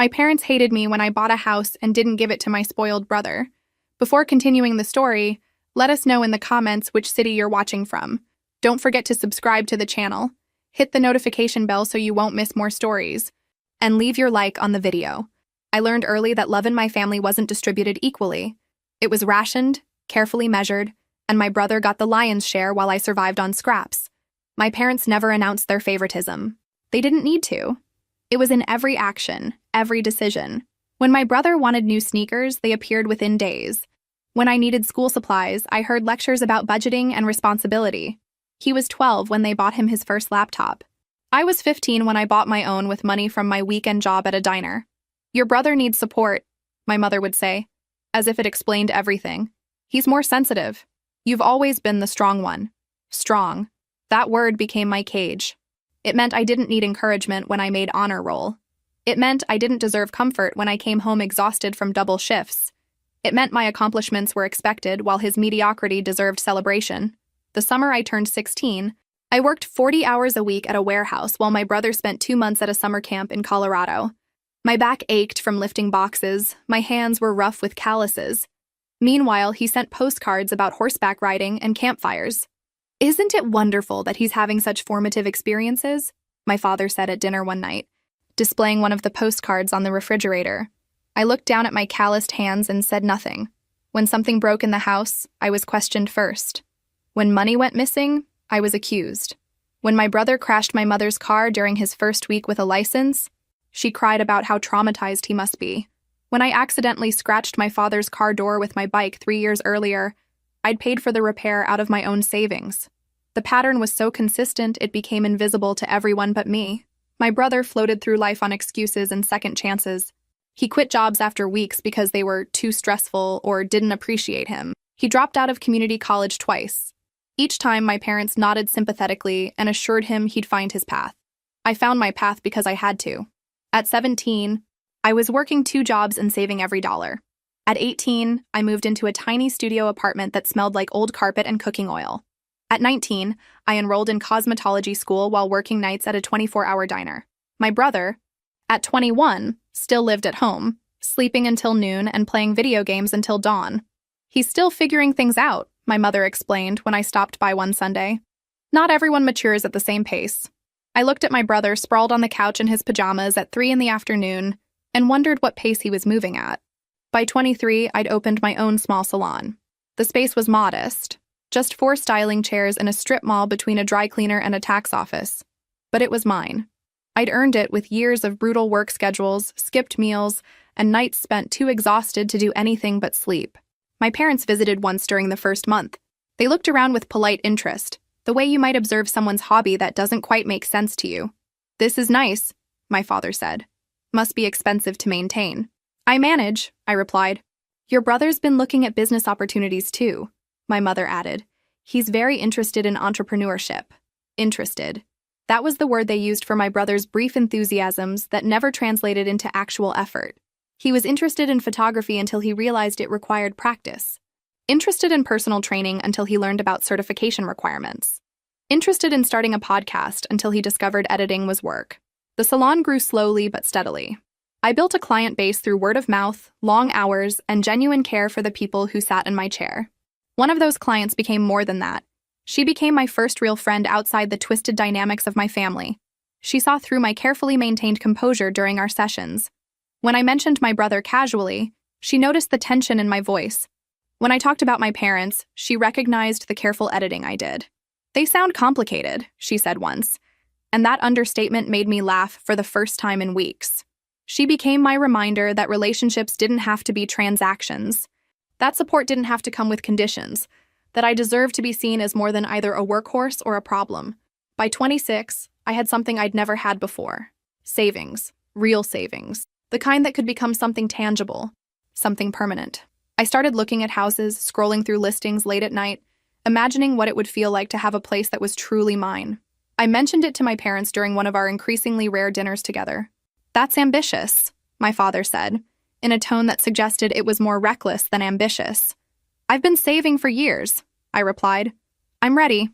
My parents hated me when I bought a house and didn't give it to my spoiled brother. Before continuing the story, let us know in the comments which city you're watching from. Don't forget to subscribe to the channel, hit the notification bell so you won't miss more stories, and leave your like on the video. I learned early that love in my family wasn't distributed equally. It was rationed, carefully measured, and my brother got the lion's share while I survived on scraps. My parents never announced their favoritism. They didn't need to. It was in every action, every decision. When my brother wanted new sneakers, they appeared within days. When I needed school supplies, I heard lectures about budgeting and responsibility. He was 12 when they bought him his first laptop. I was 15 when I bought my own with money from my weekend job at a diner. "Your brother needs support," my mother would say, as if it explained everything. "He's more sensitive. You've always been the strong one." Strong. That word became my cage. It meant I didn't need encouragement when I made honor roll. It meant I didn't deserve comfort when I came home exhausted from double shifts. It meant my accomplishments were expected while his mediocrity deserved celebration. The summer I turned 16, I worked 40 hours a week at a warehouse while my brother spent 2 months at a summer camp in Colorado. My back ached from lifting boxes, my hands were rough with calluses. Meanwhile, he sent postcards about horseback riding and campfires. "Isn't it wonderful that he's having such formative experiences?" my father said at dinner one night, displaying one of the postcards on the refrigerator. I looked down at my calloused hands and said nothing. When something broke in the house, I was questioned first. When money went missing, I was accused. When my brother crashed my mother's car during his first week with a license, she cried about how traumatized he must be. When I accidentally scratched my father's car door with my bike 3 years earlier, I'd paid for the repair out of my own savings. The pattern was so consistent it became invisible to everyone but me. My brother floated through life on excuses and second chances. He quit jobs after weeks because they were too stressful or didn't appreciate him. He dropped out of community college twice. Each time, my parents nodded sympathetically and assured him he'd find his path. I found my path because I had to. At 17, I was working 2 jobs and saving every dollar. At 18, I moved into a tiny studio apartment that smelled like old carpet and cooking oil. At 19, I enrolled in cosmetology school while working nights at a 24-hour diner. My brother, at 21, still lived at home, sleeping until noon and playing video games until dawn. "He's still figuring things out," my mother explained when I stopped by one Sunday. Not everyone matures at the same pace. I looked at my brother sprawled on the couch in his pajamas at 3 in the afternoon and wondered what pace he was moving at. By 23, I'd opened my own small salon. The space was modest, just 4 styling chairs in a strip mall between a dry cleaner and a tax office. But it was mine. I'd earned it with years of brutal work schedules, skipped meals, and nights spent too exhausted to do anything but sleep. My parents visited once during the first month. They looked around with polite interest, the way you might observe someone's hobby that doesn't quite make sense to you. "This is nice," my father said. "Must be expensive to maintain." "I manage," I replied. "Your brother's been looking at business opportunities too," my mother added. "He's very interested in entrepreneurship." Interested. That was the word they used for my brother's brief enthusiasms that never translated into actual effort. He was interested in photography until he realized it required practice. Interested in personal training until he learned about certification requirements. Interested in starting a podcast until he discovered editing was work. The salon grew slowly but steadily. I built a client base through word of mouth, long hours, and genuine care for the people who sat in my chair. One of those clients became more than that. She became my first real friend outside the twisted dynamics of my family. She saw through my carefully maintained composure during our sessions. When I mentioned my brother casually, she noticed the tension in my voice. When I talked about my parents, she recognized the careful editing I did. "They sound complicated," she said once, and that understatement made me laugh for the first time in weeks. She became my reminder that relationships didn't have to be transactions. That support didn't have to come with conditions, that I deserved to be seen as more than either a workhorse or a problem. By 26, I had something I'd never had before. Savings. Real savings. The kind that could become something tangible. Something permanent. I started looking at houses, scrolling through listings late at night, imagining what it would feel like to have a place that was truly mine. I mentioned it to my parents during one of our increasingly rare dinners together. "That's ambitious," my father said, in a tone that suggested it was more reckless than ambitious. "I've been saving for years," I replied. "I'm ready."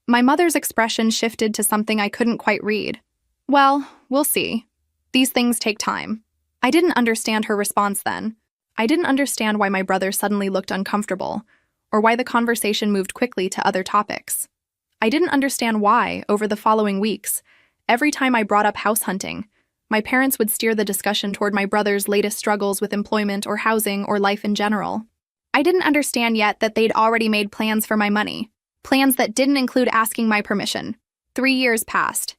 My mother's expression shifted to something I couldn't quite read. "Well, we'll see. These things take time." I didn't understand her response then. I didn't understand why my brother suddenly looked uncomfortable, or why the conversation moved quickly to other topics. I didn't understand why, over the following weeks, every time I brought up house hunting, my parents would steer the discussion toward my brother's latest struggles with employment or housing or life in general. I didn't understand yet that they'd already made plans for my money, plans that didn't include asking my permission. 3 years passed.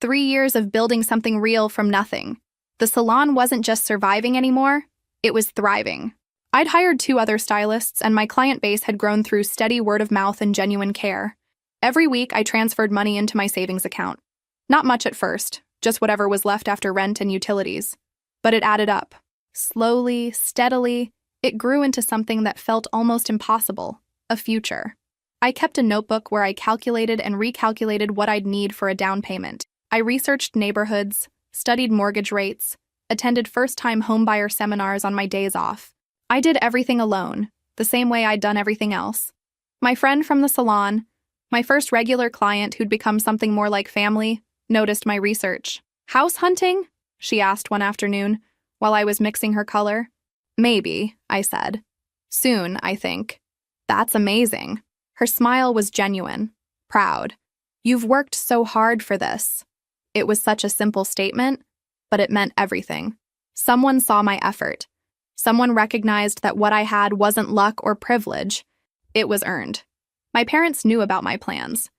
3 years of building something real from nothing. The salon wasn't just surviving anymore, it was thriving. I'd hired 2 other stylists, and my client base had grown through steady word of mouth and genuine care. Every week, I transferred money into my savings account. Not much at first, just whatever was left after rent and utilities. But it added up. Slowly, steadily, it grew into something that felt almost impossible, a future. I kept a notebook where I calculated and recalculated what I'd need for a down payment. I researched neighborhoods, studied mortgage rates, attended first-time homebuyer seminars on my days off. I did everything alone, the same way I'd done everything else. My friend from the salon, my first regular client who'd become something more like family, noticed my research. "House hunting?" she asked one afternoon, while I was mixing her color. "Maybe," I said. "Soon, I think." "That's amazing." Her smile was genuine, proud. "You've worked so hard for this." It was such a simple statement, but it meant everything. Someone saw my effort. Someone recognized that what I had wasn't luck or privilege. It was earned. My parents knew about my plans.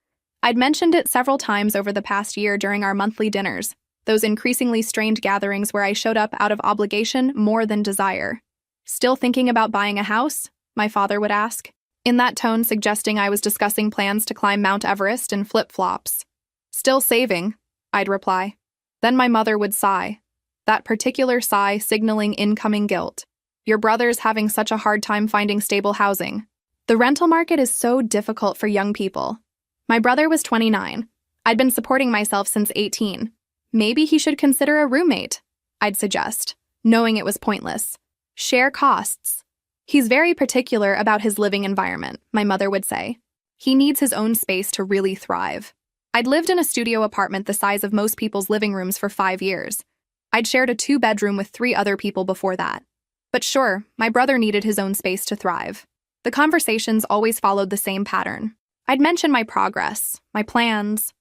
I'd mentioned it several times over the past year during our monthly dinners, those increasingly strained gatherings where I showed up out of obligation more than desire. "Still thinking about buying a house?" my father would ask, in that tone suggesting I was discussing plans to climb Mount Everest in flip-flops. "Still saving," I'd reply. Then my mother would sigh, that particular sigh signaling incoming guilt. "Your brother's having such a hard time finding stable housing. The rental market is so difficult for young people." My brother was 29. I'd been supporting myself since 18. "Maybe he should consider a roommate," I'd suggest, knowing it was pointless. "Share costs." "He's very particular about his living environment," my mother would say. "He needs his own space to really thrive." I'd lived in a studio apartment the size of most people's living rooms for 5 years. I'd shared a 2-bedroom with 3 other people before that. But sure, my brother needed his own space to thrive. The conversations always followed the same pattern. I'd mention my progress, my plans.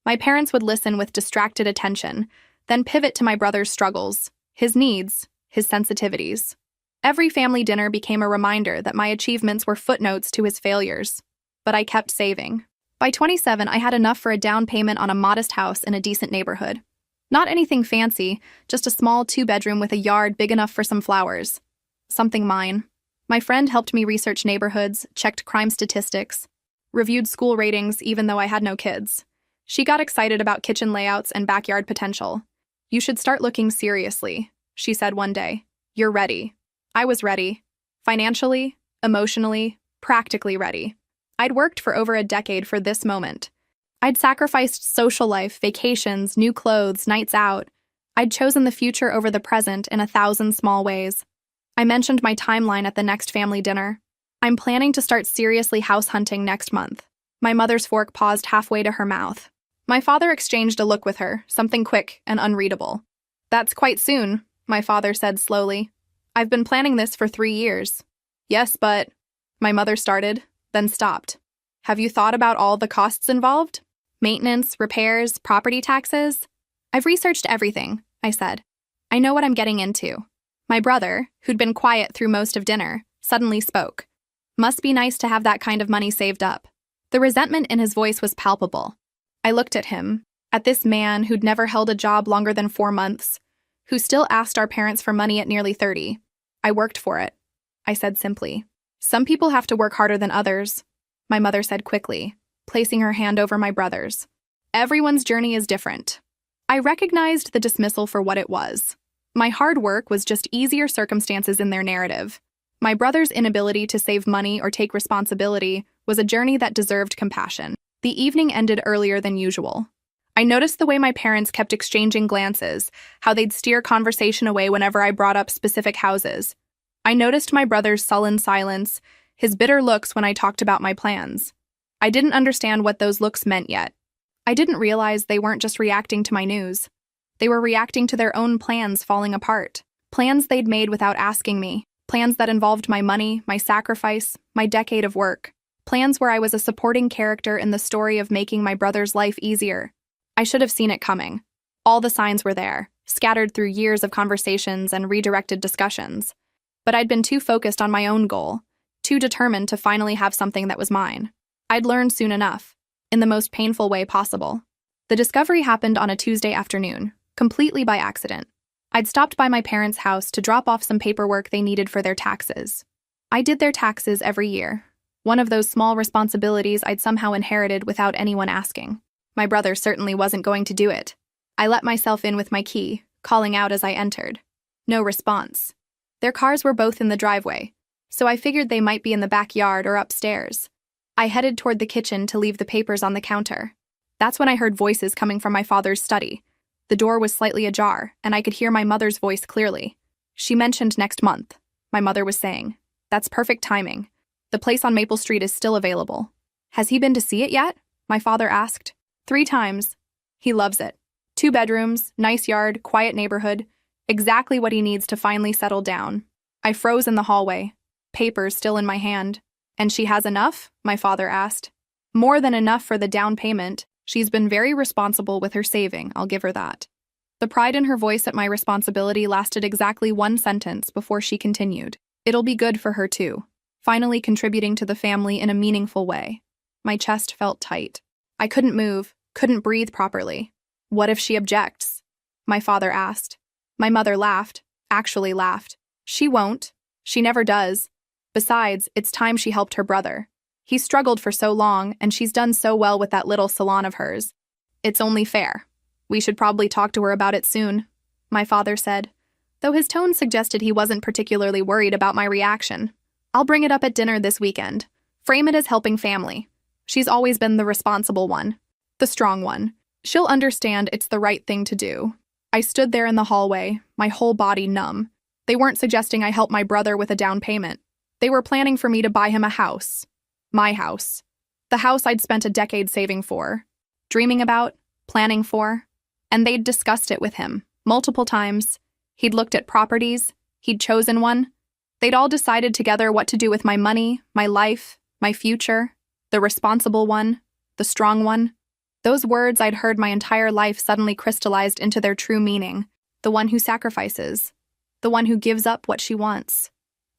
My parents would listen with distracted attention, then pivot to my brother's struggles, his needs, his sensitivities. Every family dinner became a reminder that my achievements were footnotes to his failures. But I kept saving. By 27, I had enough for a down payment on a modest house in a decent neighborhood. Not anything fancy, just a small 2-bedroom with a yard big enough for some flowers. Something mine. My friend helped me research neighborhoods, checked crime statistics, reviewed school ratings even though I had no kids. She got excited about kitchen layouts and backyard potential. "You should start looking seriously," she said one day. "You're ready." I was ready. Financially, emotionally, practically ready. I'd worked for over a decade for this moment. I'd sacrificed social life, vacations, new clothes, nights out. I'd chosen the future over the present in 1,000 small ways. I mentioned my timeline at the next family dinner. "I'm planning to start seriously house hunting next month." My mother's fork paused halfway to her mouth. My father exchanged a look with her, something quick and unreadable. "That's quite soon," my father said slowly. "I've been planning this for 3 years." "Yes, but—" my mother started, then stopped. "Have you thought about all the costs involved? Maintenance, repairs, property taxes?" "I've researched everything," I said. "I know what I'm getting into." My brother, who'd been quiet through most of dinner, suddenly spoke. "Must be nice to have that kind of money saved up." The resentment in his voice was palpable. I looked at him, at this man who'd never held a job longer than 4 months, who still asked our parents for money at nearly 30. "I worked for it," I said simply. "Some people have to work harder than others," my mother said quickly, placing her hand over my brother's. "Everyone's journey is different." I recognized the dismissal for what it was. My hard work was just easier circumstances in their narrative. My brother's inability to save money or take responsibility was a journey that deserved compassion. The evening ended earlier than usual. I noticed the way my parents kept exchanging glances, how they'd steer conversation away whenever I brought up specific houses. I noticed my brother's sullen silence, his bitter looks when I talked about my plans. I didn't understand what those looks meant yet. I didn't realize they weren't just reacting to my news. They were reacting to their own plans falling apart. Plans they'd made without asking me. Plans that involved my money, my sacrifice, my decade of work. Plans where I was a supporting character in the story of making my brother's life easier. I should have seen it coming. All the signs were there, scattered through years of conversations and redirected discussions. But I'd been too focused on my own goal, too determined to finally have something that was mine. I'd learned soon enough, in the most painful way possible. The discovery happened on a Tuesday afternoon, completely by accident. I'd stopped by my parents' house to drop off some paperwork they needed for their taxes. I did their taxes every year, one of those small responsibilities I'd somehow inherited without anyone asking. My brother certainly wasn't going to do it. I let myself in with my key, calling out as I entered. No response. Their cars were both in the driveway, so I figured they might be in the backyard or upstairs. I headed toward the kitchen to leave the papers on the counter. That's when I heard voices coming from my father's study. The door was slightly ajar, and I could hear my mother's voice clearly. She mentioned next month, my mother was saying. That's perfect timing. The place on Maple Street is still available. Has he been to see it yet? My father asked. 3 times. He loves it. 2 bedrooms, nice yard, quiet neighborhood. Exactly what he needs to finally settle down. I froze in the hallway, papers still in my hand. And she has enough? My father asked. More than enough for the down payment. She's been very responsible with her saving, I'll give her that. The pride in her voice at my responsibility lasted exactly 1 sentence before she continued. It'll be good for her too. Finally contributing to the family in a meaningful way. My chest felt tight. I couldn't move, couldn't breathe properly. What if she objects? My father asked. My mother laughed, actually laughed. She won't. She never does. Besides, it's time she helped her brother. He struggled for so long, and she's done so well with that little salon of hers. It's only fair. We should probably talk to her about it soon, my father said, though his tone suggested he wasn't particularly worried about my reaction. I'll bring it up at dinner this weekend. Frame it as helping family. She's always been the responsible one, the strong one. She'll understand it's the right thing to do. I stood there in the hallway, my whole body numb. They weren't suggesting I help my brother with a down payment. They were planning for me to buy him a house. My house. The house I'd spent a decade saving for, dreaming about, planning for. And they'd discussed it with him, multiple times. He'd looked at properties. He'd chosen one. They'd all decided together what to do with my money, my life, my future, the responsible one, the strong one. Those words I'd heard my entire life suddenly crystallized into their true meaning. The one who sacrifices. The one who gives up what she wants.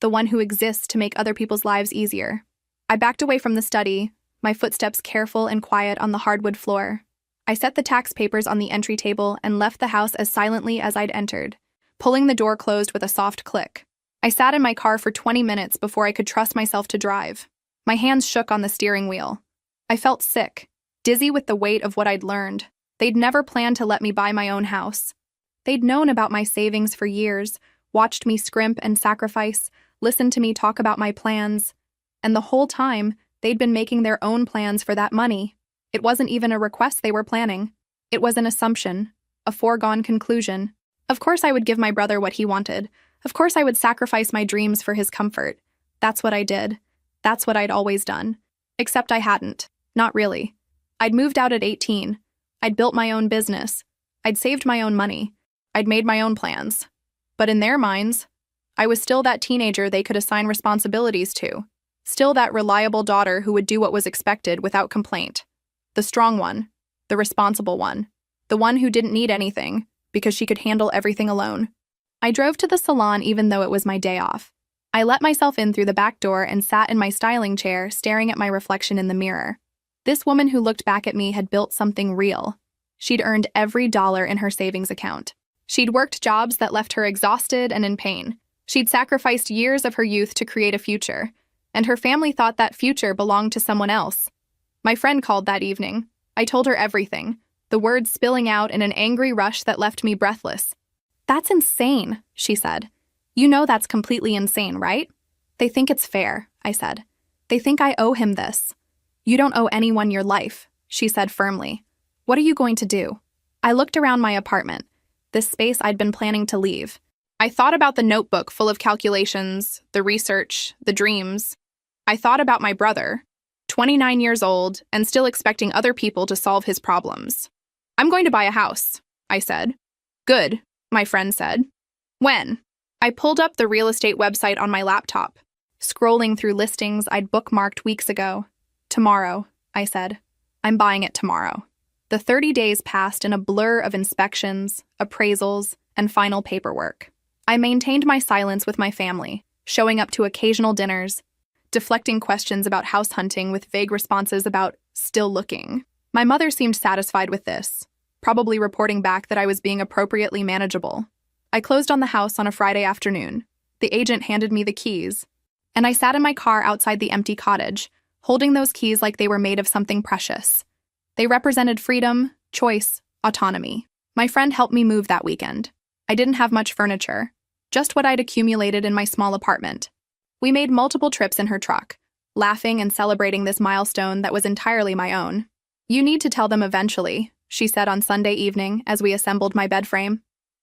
The one who exists to make other people's lives easier. I backed away from the study, my footsteps careful and quiet on the hardwood floor. I set the tax papers on the entry table and left the house as silently as I'd entered, pulling the door closed with a soft click. I sat in my car for 20 minutes before I could trust myself to drive. My hands shook on the steering wheel. I felt sick, dizzy with the weight of what I'd learned. They'd never planned to let me buy my own house. They'd known about my savings for years, watched me scrimp and sacrifice, listened to me talk about my plans. And the whole time, they'd been making their own plans for that money. It wasn't even a request they were planning. It was an assumption, a foregone conclusion. Of course I would give my brother what he wanted. Of course I would sacrifice my dreams for his comfort. That's what I did. That's what I'd always done. Except I hadn't. Not really. I'd moved out at 18. I'd built my own business. I'd saved my own money. I'd made my own plans. But in their minds, I was still that teenager they could assign responsibilities to. Still that reliable daughter who would do what was expected without complaint. The strong one. The responsible one. The one who didn't need anything, because she could handle everything alone. I drove to the salon even though it was my day off. I let myself in through the back door and sat in my styling chair, staring at my reflection in the mirror. This woman who looked back at me had built something real. She'd earned every dollar in her savings account. She'd worked jobs that left her exhausted and in pain. She'd sacrificed years of her youth to create a future, and her family thought that future belonged to someone else. My friend called that evening. I told her everything, the words spilling out in an angry rush that left me breathless. "That's insane," she said. "You know that's completely insane, right?" "They think it's fair," I said. "They think I owe him this." "You don't owe anyone your life," she said firmly. "What are you going to do?" I looked around my apartment, this space I'd been planning to leave. I thought about the notebook full of calculations, the research, the dreams. I thought about my brother, 29 years old, and still expecting other people to solve his problems. "I'm going to buy a house," I said. "Good," my friend said. "When?" I pulled up the real estate website on my laptop, scrolling through listings I'd bookmarked weeks ago. Tomorrow, I said. I'm buying it tomorrow. The 30 days passed in a blur of inspections, appraisals, and final paperwork. I maintained my silence with my family, showing up to occasional dinners, deflecting questions about house hunting with vague responses about still looking. My mother seemed satisfied with this, probably reporting back that I was being appropriately manageable. I closed on the house on a Friday afternoon. The agent handed me the keys, and I sat in my car outside the empty cottage, holding those keys like they were made of something precious. They represented freedom, choice, autonomy. My friend helped me move that weekend. I didn't have much furniture, just what I'd accumulated in my small apartment. We made multiple trips in her truck, laughing and celebrating this milestone that was entirely my own. You need to tell them eventually, she said on Sunday evening as we assembled my bed frame.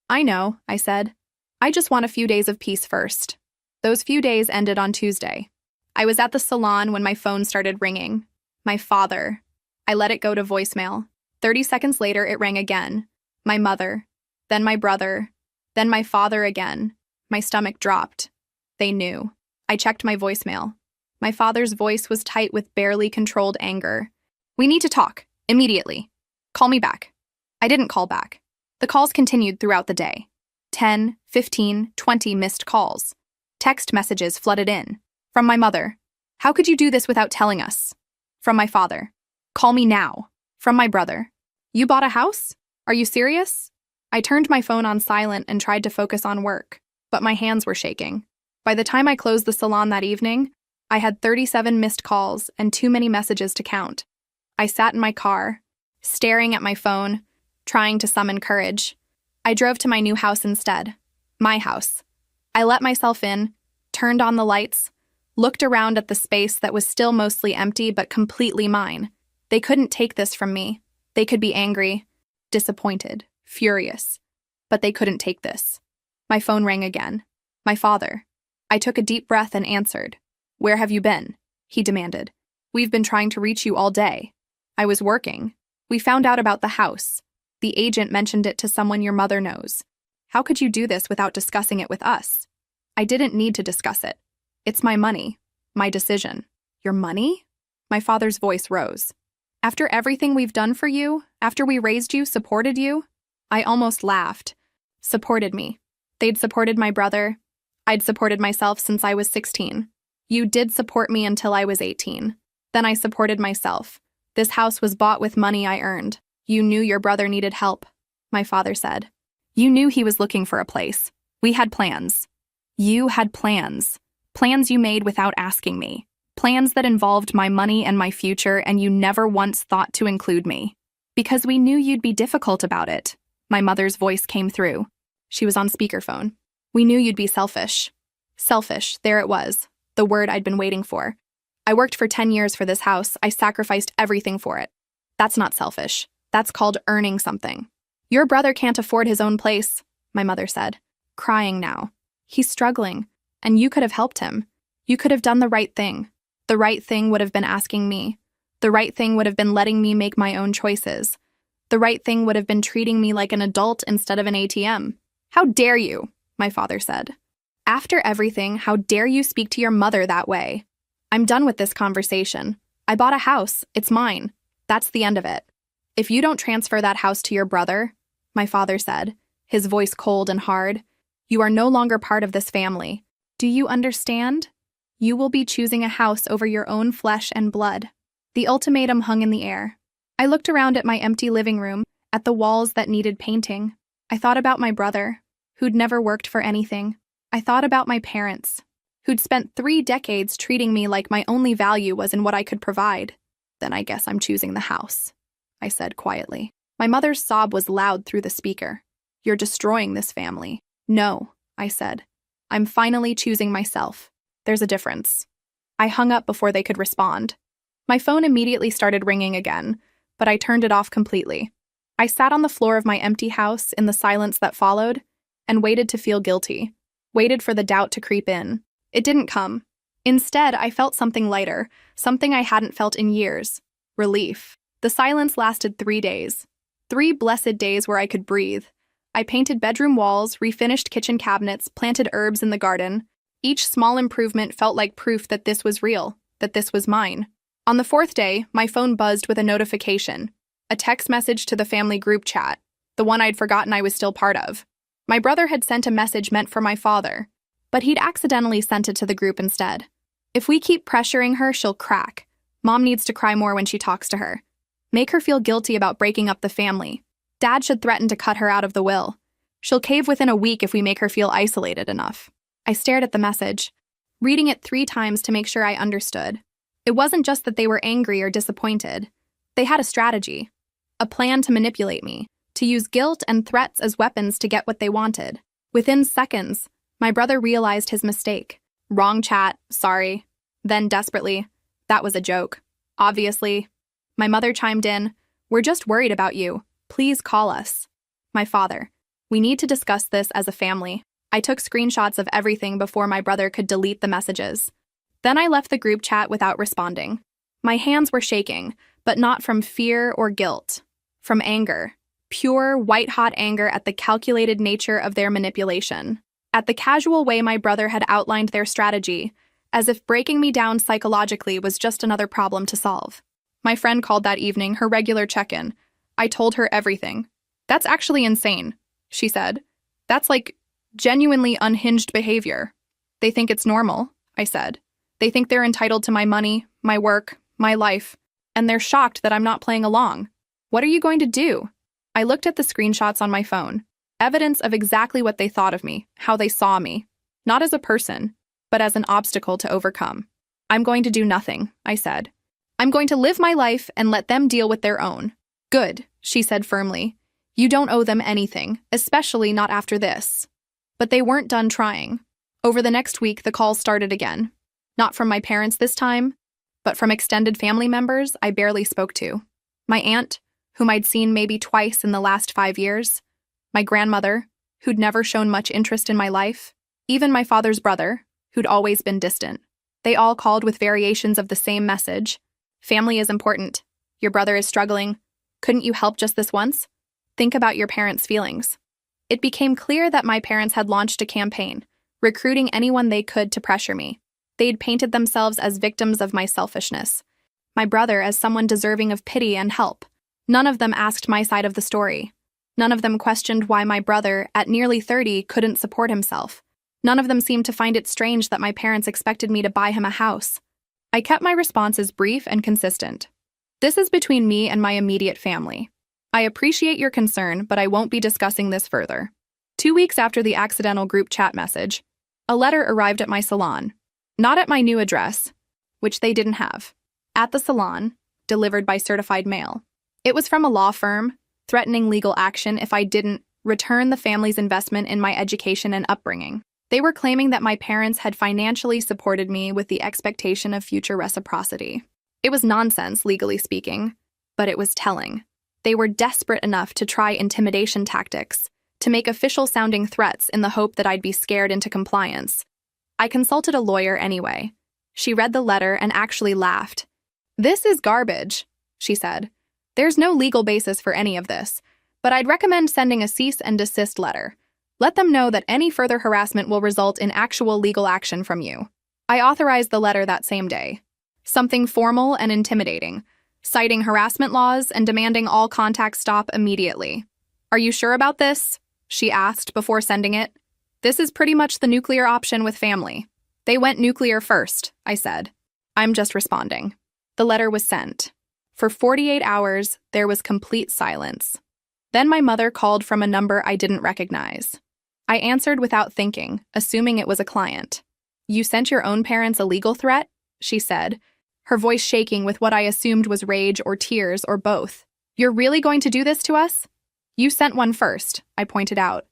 I know, I said. I just want a few days of peace first. Those few days ended on Tuesday. I was at the salon when my phone started ringing. My father. I let it go to voicemail. 30 seconds later, it rang again. My mother. Then my brother. Then my father again. My stomach dropped. They knew. I checked my voicemail. My father's voice was tight with barely controlled anger. We need to talk. Immediately. Call me back. I didn't call back. The calls continued throughout the day. 10, 15, 20 missed calls. Text messages flooded in. From my mother. How could you do this without telling us? From my father. Call me now. From my brother. You bought a house? Are you serious? I turned my phone on silent and tried to focus on work, but my hands were shaking. By the time I closed the salon that evening, I had 37 missed calls and too many messages to count. I sat in my car, staring at my phone, trying to summon courage. I drove to my new house instead. My house. I let myself in, turned on the lights, looked around at the space that was still mostly empty but completely mine. They couldn't take this from me. They could be angry, disappointed, furious, but they couldn't take this. My phone rang again. My father. I took a deep breath and answered. Where have you been? He demanded. We've been trying to reach you all day. I was working. We found out about the house. The agent mentioned it to someone your mother knows. How could you do this without discussing it with us? I didn't need to discuss it. It's my money. My decision. Your money? My father's voice rose. After everything we've done for you, after we raised you, supported you, I almost laughed. Supported me. They'd supported my brother. I'd supported myself since I was 16. You did support me until I was 18. Then I supported myself. This house was bought with money I earned. You knew your brother needed help, my father said. You knew he was looking for a place. We had plans. You had plans. Plans you made without asking me. Plans that involved my money and my future, and you never once thought to include me. Because we knew you'd be difficult about it. My mother's voice came through. She was on speakerphone. We knew you'd be selfish. Selfish, there it was, the word I'd been waiting for. I worked for 10 years for this house. I sacrificed everything for it. That's not selfish. That's called earning something. Your brother can't afford his own place, my mother said, crying now. He's struggling, and you could have helped him. You could have done the right thing. The right thing would have been asking me. The right thing would have been letting me make my own choices. The right thing would have been treating me like an adult instead of an ATM. How dare you, my father said. After everything, how dare you speak to your mother that way? I'm done with this conversation. I bought a house. It's mine. That's the end of it. If you don't transfer that house to your brother, my father said, his voice cold and hard, you are no longer part of this family. Do you understand? You will be choosing a house over your own flesh and blood. The ultimatum hung in the air. I looked around at my empty living room, at the walls that needed painting. I thought about my brother, who'd never worked for anything. I thought about my parents, who'd spent 3 decades treating me like my only value was in what I could provide. Then I guess I'm choosing the house, I said quietly. My mother's sob was loud through the speaker. You're destroying this family. No, I said. I'm finally choosing myself. There's a difference. I hung up before they could respond. My phone immediately started ringing again, but I turned it off completely. I sat on the floor of my empty house in the silence that followed and waited to feel guilty, waited for the doubt to creep in. It didn't come. Instead, I felt something lighter, something I hadn't felt in years. Relief. The silence lasted 3 days. 3 blessed days where I could breathe. I painted bedroom walls, refinished kitchen cabinets, planted herbs in the garden. Each small improvement felt like proof that this was real, that this was mine. On the fourth day, my phone buzzed with a notification, a text message to the family group chat, the one I'd forgotten I was still part of. My brother had sent a message meant for my father, but he'd accidentally sent it to the group instead. If we keep pressuring her, she'll crack. Mom needs to cry more when she talks to her. Make her feel guilty about breaking up the family. Dad should threaten to cut her out of the will. She'll cave within a week if we make her feel isolated enough. I stared at the message, reading it 3 times to make sure I understood. It wasn't just that they were angry or disappointed. They had a strategy, a plan to manipulate me, to use guilt and threats as weapons to get what they wanted. Within seconds, my brother realized his mistake. Wrong chat, sorry. Then desperately, that was a joke. Obviously. My mother chimed in, we're just worried about you. Please call us. My father, we need to discuss this as a family. I took screenshots of everything before my brother could delete the messages. Then I left the group chat without responding. My hands were shaking, but not from fear or guilt. From anger. Pure, white-hot anger at the calculated nature of their manipulation. At the casual way my brother had outlined their strategy, as if breaking me down psychologically was just another problem to solve. My friend called that evening, her regular check-in. I told her everything. That's actually insane, she said. That's like genuinely unhinged behavior. They think it's normal, I said. They think they're entitled to my money, my work, my life, and they're shocked that I'm not playing along. What are you going to do? I looked at the screenshots on my phone. Evidence of exactly what they thought of me, how they saw me. Not as a person, but as an obstacle to overcome. I'm going to do nothing, I said. I'm going to live my life and let them deal with their own. Good, she said firmly. You don't owe them anything, especially not after this. But they weren't done trying. Over the next week, the calls started again. Not from my parents this time, but from extended family members I barely spoke to. My aunt, whom I'd seen maybe twice in the last 5 years. My grandmother, who'd never shown much interest in my life. Even my father's brother, who'd always been distant. They all called with variations of the same message. Family is important. Your brother is struggling. Couldn't you help just this once? Think about your parents' feelings. It became clear that my parents had launched a campaign, recruiting anyone they could to pressure me. They'd painted themselves as victims of my selfishness. My brother as someone deserving of pity and help. None of them asked my side of the story. None of them questioned why my brother, at nearly 30, couldn't support himself. None of them seemed to find it strange that my parents expected me to buy him a house. I kept my responses brief and consistent. This is between me and my immediate family. I appreciate your concern, but I won't be discussing this further. 2 weeks after the accidental group chat message, a letter arrived at my salon. Not at my new address, which they didn't have. At the salon, delivered by certified mail. It was from a law firm, threatening legal action if I didn't return the family's investment in my education and upbringing. They were claiming that my parents had financially supported me with the expectation of future reciprocity. It was nonsense, legally speaking, but it was telling. They were desperate enough to try intimidation tactics, to make official-sounding threats in the hope that I'd be scared into compliance. I consulted a lawyer anyway. She read the letter and actually laughed. "This is garbage," she said. "There's no legal basis for any of this, but I'd recommend sending a cease and desist letter. Let them know that any further harassment will result in actual legal action from you." I authorized the letter that same day. Something formal and intimidating, citing harassment laws and demanding all contact stop immediately. "Are you sure about this?" she asked before sending it. "This is pretty much the nuclear option with family." "They went nuclear first," I said. "I'm just responding." The letter was sent. For 48 hours, there was complete silence. Then my mother called from a number I didn't recognize. I answered without thinking, assuming it was a client. "You sent your own parents a legal threat?" she said, her voice shaking with what I assumed was rage or tears or both. "You're really going to do this to us?" "You sent one first," I pointed out.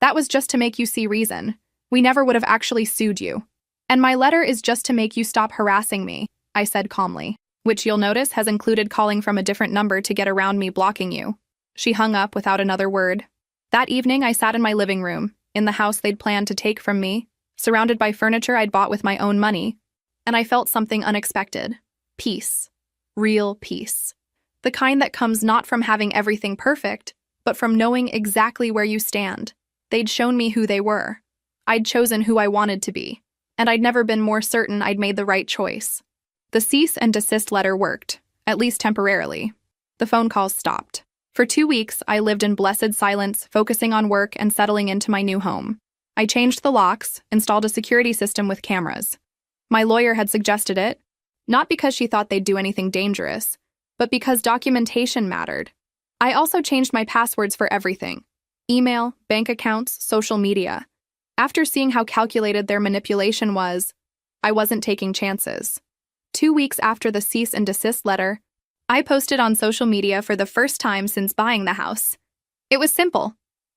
"That was just to make you see reason. We never would have actually sued you. And my letter is just to make you stop harassing me," I said calmly, "which you'll notice has included calling from a different number to get around me blocking you." She hung up without another word. That evening, I sat in my living room, in the house they'd planned to take from me, surrounded by furniture I'd bought with my own money, and I felt something unexpected. Peace. Real peace. The kind that comes not from having everything perfect, but from knowing exactly where you stand. They'd shown me who they were. I'd chosen who I wanted to be, and I'd never been more certain I'd made the right choice. The cease and desist letter worked, at least temporarily. The phone calls stopped. For 2 weeks, I lived in blessed silence, focusing on work and settling into my new home. I changed the locks, installed a security system with cameras. My lawyer had suggested it, not because she thought they'd do anything dangerous, but because documentation mattered. I also changed my passwords for everything: email, bank accounts, social media. After seeing how calculated their manipulation was, I wasn't taking chances. 2 weeks after the cease and desist letter, I posted on social media for the first time since buying the house. It was simple: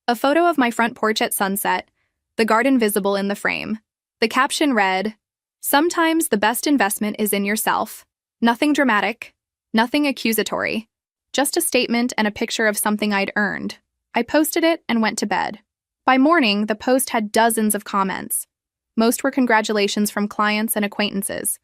a photo of my front porch at sunset, the garden visible in the frame. The caption read, "Sometimes the best investment is in yourself." Nothing dramatic, nothing accusatory, just a statement and a picture of something I'd earned. I posted it and went to bed. By morning, the post had dozens of comments. Most were congratulations from clients and acquaintances.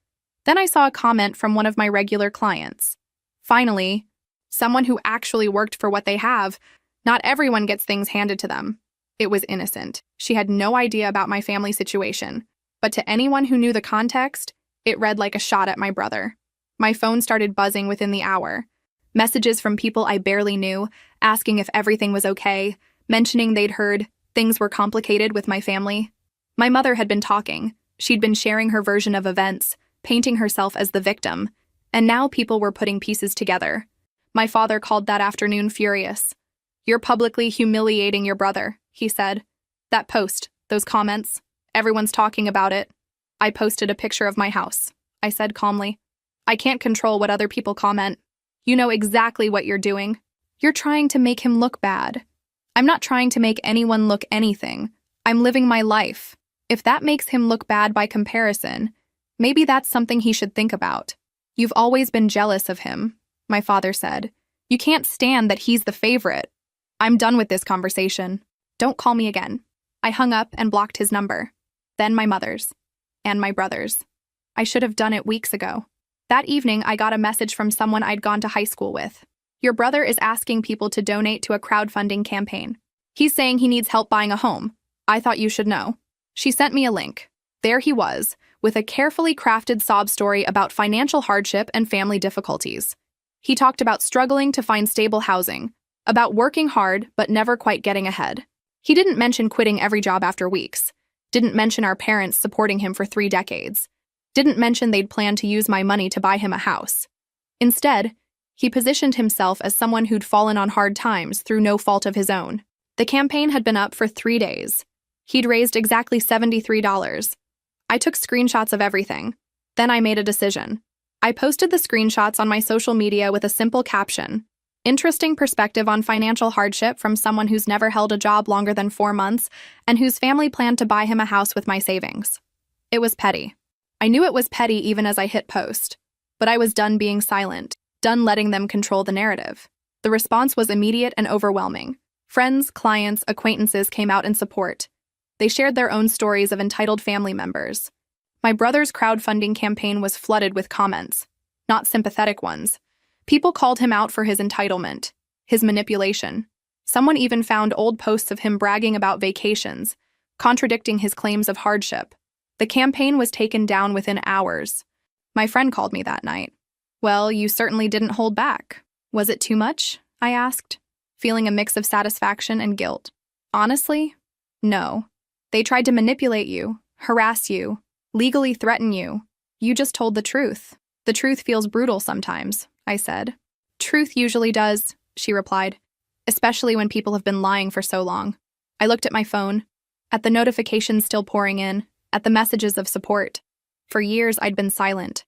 Then I saw a comment from one of my regular clients. Finally, someone who actually worked for what they have. Not everyone gets things handed to them. It was innocent. She had no idea about my family situation. But to anyone who knew the context, it read like a shot at my brother. My phone started buzzing within the hour. Messages from people I barely knew, asking if everything was okay, mentioning they'd heard things were complicated with my family. My mother had been talking. She'd been sharing her version of events, painting herself as the victim. And now people were putting pieces together. My father called that afternoon furious. "You're publicly humiliating your brother," he said. "That post, those comments, everyone's talking about it." I posted a picture of my house. I said calmly, "I can't control what other people comment. You know exactly what you're doing. You're trying to make him look bad." "I'm not trying to make anyone look anything. I'm living my life. If that makes him look bad by comparison, maybe that's something he should think about." "You've always been jealous of him," my father said. "You can't stand that he's the favorite." "I'm done with this conversation. Don't call me again." I hung up and blocked his number. Then my mother's. And my brother's. I should have done it weeks ago. That evening, I got a message from someone I'd gone to high school with. "Your brother is asking people to donate to a crowdfunding campaign. He's saying he needs help buying a home. I thought you should know." She sent me a link. There he was, with a carefully crafted sob story about financial hardship and family difficulties. He talked about struggling to find stable housing, about working hard but never quite getting ahead. He didn't mention quitting every job after weeks, didn't mention our parents supporting him for 3 decades, didn't mention they'd planned to use my money to buy him a house. Instead, he positioned himself as someone who'd fallen on hard times through no fault of his own. The campaign had been up for 3 days. He'd raised exactly $73. I took screenshots of everything. Then I made a decision. I posted the screenshots on my social media with a simple caption: "Interesting perspective on financial hardship from someone who's never held a job longer than 4 months and whose family planned to buy him a house with my savings." It was petty. I knew it was petty even as I hit post. But I was done being silent, done letting them control the narrative. The response was immediate and overwhelming. Friends, clients, acquaintances came out in support. They shared their own stories of entitled family members. My brother's crowdfunding campaign was flooded with comments, not sympathetic ones. People called him out for his entitlement, his manipulation. Someone even found old posts of him bragging about vacations, contradicting his claims of hardship. The campaign was taken down within hours. My friend called me that night. "Well, you certainly didn't hold back. Was it too much?" I asked, feeling a mix of satisfaction and guilt. "Honestly, no. They tried to manipulate you, harass you, legally threaten you. You just told the truth. The truth feels brutal sometimes," I said. "Truth usually does," she replied, "especially when people have been lying for so long." I looked at my phone, at the notifications still pouring in, at the messages of support. For years, I'd been silent.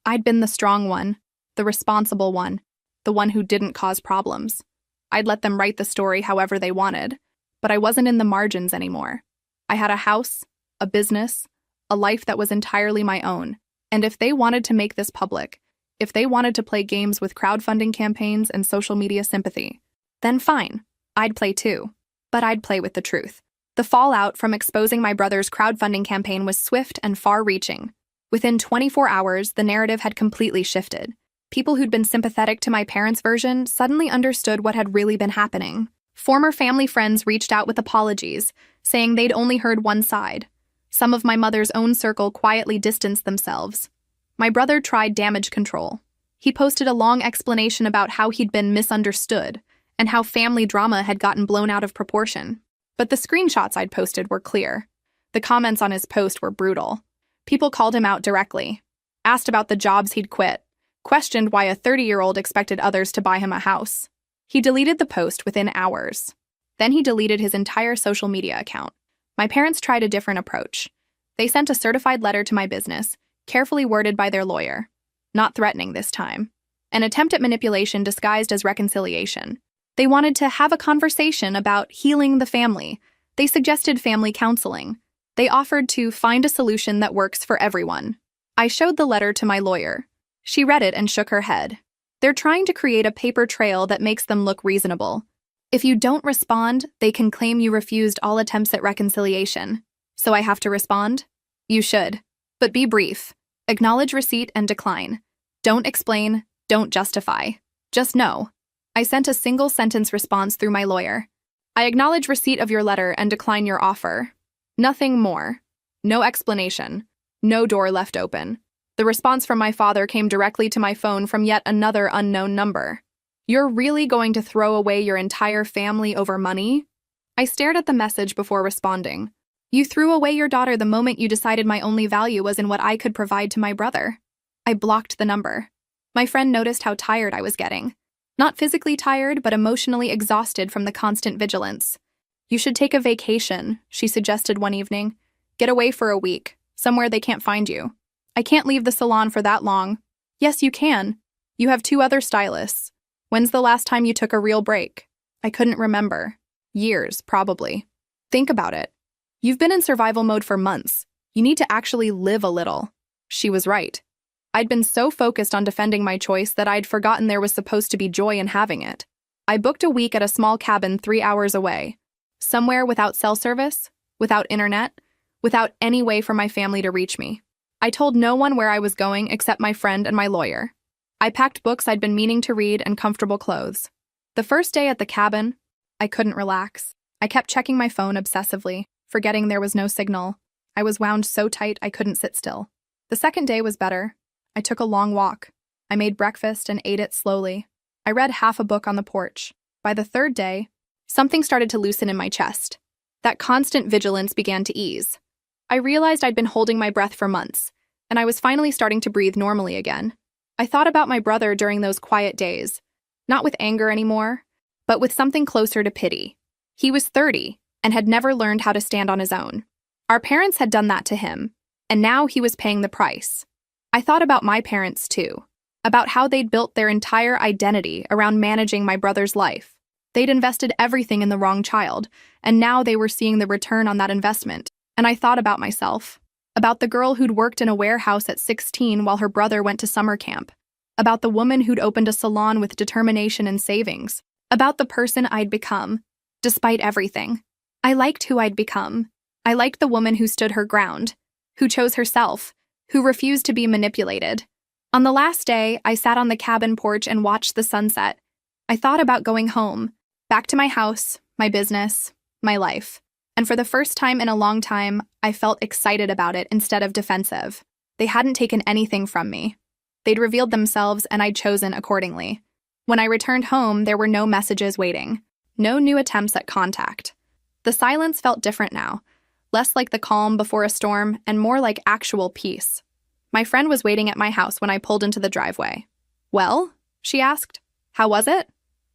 I'd been the strong one, the responsible one, the one who didn't cause problems. I'd let them write the story however they wanted, but I wasn't in the margins anymore. I had a house, a business, a life that was entirely my own, and if they wanted to make this public, if they wanted to play games with crowdfunding campaigns and social media sympathy, then fine, I'd play too. But I'd play with the truth. The fallout from exposing my brother's crowdfunding campaign was swift and far-reaching. Within 24 hours, the narrative had completely shifted. People who'd been sympathetic to my parents' version suddenly understood what had really been happening. Former family friends reached out with apologies, saying they'd only heard one side. Some of my mother's own circle quietly distanced themselves. My brother tried damage control. He posted a long explanation about how he'd been misunderstood and how family drama had gotten blown out of proportion. But the screenshots I'd posted were clear. The comments on his post were brutal. People called him out directly, asked about the jobs he'd quit, questioned why a 30-year-old expected others to buy him a house. He deleted the post within hours. Then he deleted his entire social media account. My parents tried a different approach. They sent a certified letter to my business, carefully worded by their lawyer. Not threatening this time. An attempt at manipulation disguised as reconciliation. They wanted to have a conversation about healing the family. They suggested family counseling. They offered to find a solution that works for everyone. I showed the letter to my lawyer. She read it and shook her head. They're trying to create a paper trail that makes them look reasonable. If you don't respond, they can claim you refused all attempts at reconciliation. So I have to respond? You should. But be brief. Acknowledge receipt and decline. Don't explain, don't justify. Just no. I sent a single-sentence response through my lawyer. I acknowledge receipt of your letter and decline your offer. Nothing more. No explanation. No door left open. The response from my father came directly to my phone from yet another unknown number. You're really going to throw away your entire family over money? I stared at the message before responding. You threw away your daughter the moment you decided my only value was in what I could provide to my brother. I blocked the number. My friend noticed how tired I was getting. Not physically tired, but emotionally exhausted from the constant vigilance. You should take a vacation, she suggested one evening. Get away for a week, somewhere they can't find you. I can't leave the salon for that long. Yes, you can. You have 2 other stylists. When's the last time you took a real break? I couldn't remember. Years, probably. Think about it. You've been in survival mode for months. You need to actually live a little. She was right. I'd been so focused on defending my choice that I'd forgotten there was supposed to be joy in having it. I booked a week at a small cabin 3 hours away. Somewhere without cell service, without internet, without any way for my family to reach me. I told no one where I was going except my friend and my lawyer. I packed books I'd been meaning to read and comfortable clothes. The first day at the cabin, I couldn't relax. I kept checking my phone obsessively, forgetting there was no signal. I was wound so tight I couldn't sit still. The second day was better. I took a long walk. I made breakfast and ate it slowly. I read half a book on the porch. By the third day, something started to loosen in my chest. That constant vigilance began to ease. I realized I'd been holding my breath for months, and I was finally starting to breathe normally again. I thought about my brother during those quiet days, not with anger anymore, but with something closer to pity. He was 30 and had never learned how to stand on his own. Our parents had done that to him, and now he was paying the price. I thought about my parents too, about how they'd built their entire identity around managing my brother's life. They'd invested everything in the wrong child, and now they were seeing the return on that investment. And I thought about myself, about the girl who'd worked in a warehouse at 16 while her brother went to summer camp, about the woman who'd opened a salon with determination and savings, about the person I'd become, despite everything. I liked who I'd become. I liked the woman who stood her ground, who chose herself, who refused to be manipulated. On the last day, I sat on the cabin porch and watched the sunset. I thought about going home, back to my house, my business, my life. And for the first time in a long time, I felt excited about it instead of defensive. They hadn't taken anything from me. They'd revealed themselves and I'd chosen accordingly. When I returned home, there were no messages waiting, no new attempts at contact. The silence felt different now, less like the calm before a storm and more like actual peace. My friend was waiting at my house when I pulled into the driveway. Well, she asked. How was it?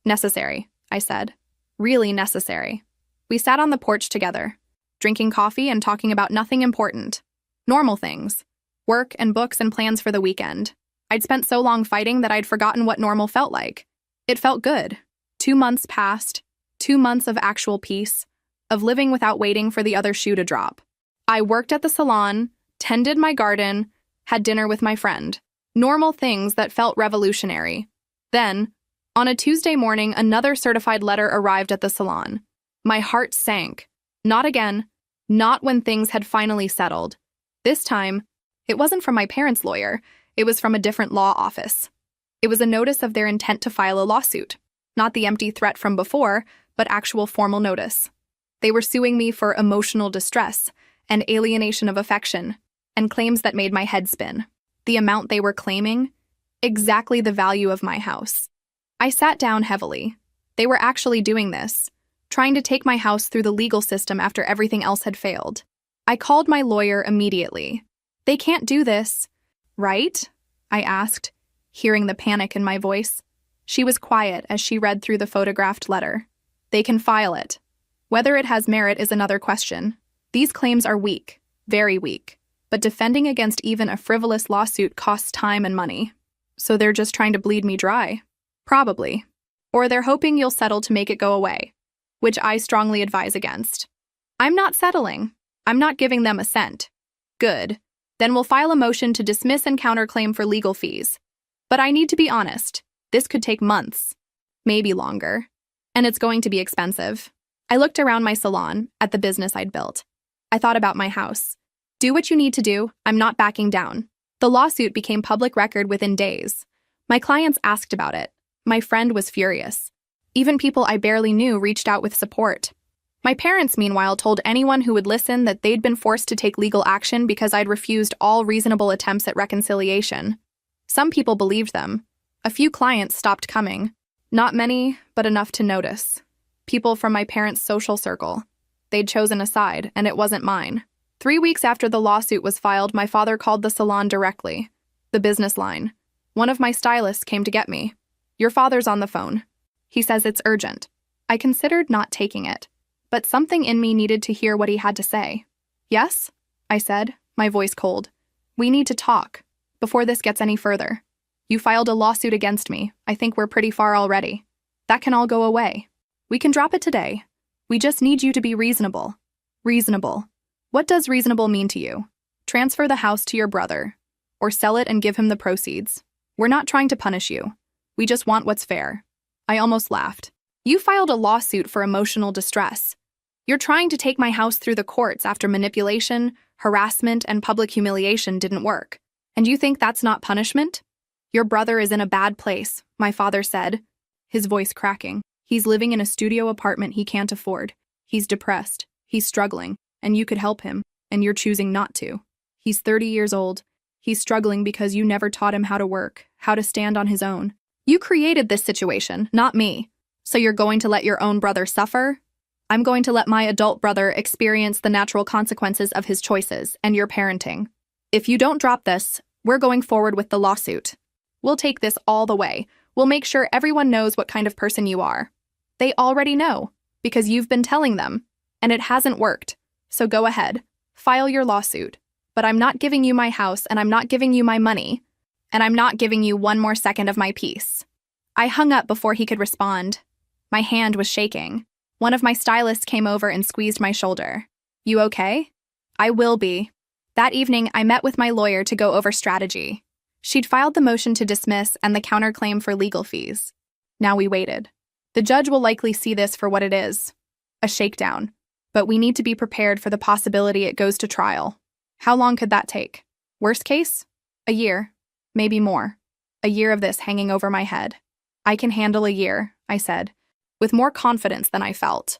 Necessary, I said. Really necessary. We sat on the porch together, drinking coffee and talking about nothing important. Normal things. Work and books and plans for the weekend. I'd spent so long fighting that I'd forgotten what normal felt like. It felt good. 2 months passed. 2 months of actual peace, of living without waiting for the other shoe to drop. I worked at the salon, tended my garden, had dinner with my friend. Normal things that felt revolutionary. Then, on a Tuesday morning, another certified letter arrived at the salon. My heart sank. Not again. Not when things had finally settled. This time, it wasn't from my parents' lawyer. It was from a different law office. It was a notice of their intent to file a lawsuit. Not the empty threat from before, but actual formal notice. They were suing me for emotional distress and alienation of affection, and claims that made my head spin. The amount they were claiming? Exactly the value of my house. I sat down heavily. They were actually doing this, trying to take my house through the legal system after everything else had failed. I called my lawyer immediately. They can't do this, right? I asked, hearing the panic in my voice. She was quiet as she read through the photographed letter. They can file it. Whether it has merit is another question. These claims are weak, very weak, but defending against even a frivolous lawsuit costs time and money. So they're just trying to bleed me dry? Probably. Or they're hoping you'll settle to make it go away, which I strongly advise against. I'm not settling. I'm not giving them a cent. Good. Then we'll file a motion to dismiss and counterclaim for legal fees. But I need to be honest. This could take months, maybe longer. And it's going to be expensive. I looked around my salon, at the business I'd built. I thought about my house. Do what you need to do, I'm not backing down. The lawsuit became public record within days. My clients asked about it. My friend was furious. Even people I barely knew reached out with support. My parents, meanwhile, told anyone who would listen that they'd been forced to take legal action because I'd refused all reasonable attempts at reconciliation. Some people believed them. A few clients stopped coming. Not many, but enough to notice. People from my parents' social circle. They'd chosen a side, and it wasn't mine. 3 weeks after the lawsuit was filed, my father called the salon directly. The business line. One of my stylists came to get me. Your father's on the phone. He says it's urgent. I considered not taking it, but something in me needed to hear what he had to say. Yes? I said, my voice cold. We need to talk, before this gets any further. You filed a lawsuit against me. I think we're pretty far already. That can all go away. We can drop it today. We just need you to be reasonable. Reasonable. What does reasonable mean to you? Transfer the house to your brother, or sell it and give him the proceeds. We're not trying to punish you. We just want what's fair. I almost laughed. You filed a lawsuit for emotional distress. You're trying to take my house through the courts after manipulation, harassment, and public humiliation didn't work. And you think that's not punishment? Your brother is in a bad place, my father said, his voice cracking. He's living in a studio apartment he can't afford. He's depressed. He's struggling. And you could help him, and you're choosing not to. He's 30 years old. He's struggling because you never taught him how to work, how to stand on his own. You created this situation, not me. So you're going to let your own brother suffer? I'm going to let my adult brother experience the natural consequences of his choices and your parenting. If you don't drop this, we're going forward with the lawsuit. We'll take this all the way. We'll make sure everyone knows what kind of person you are. They already know, because you've been telling them, and it hasn't worked. So go ahead, file your lawsuit. But I'm not giving you my house, and I'm not giving you my money, and I'm not giving you one more second of my peace. I hung up before he could respond. My hand was shaking. One of my stylists came over and squeezed my shoulder. You okay? I will be. That evening, I met with my lawyer to go over strategy. She'd filed the motion to dismiss and the counterclaim for legal fees. Now we waited. The judge will likely see this for what it is, a shakedown. But we need to be prepared for the possibility it goes to trial. How long could that take? Worst case? A year. Maybe more. A year of this hanging over my head. I can handle a year, I said, with more confidence than I felt.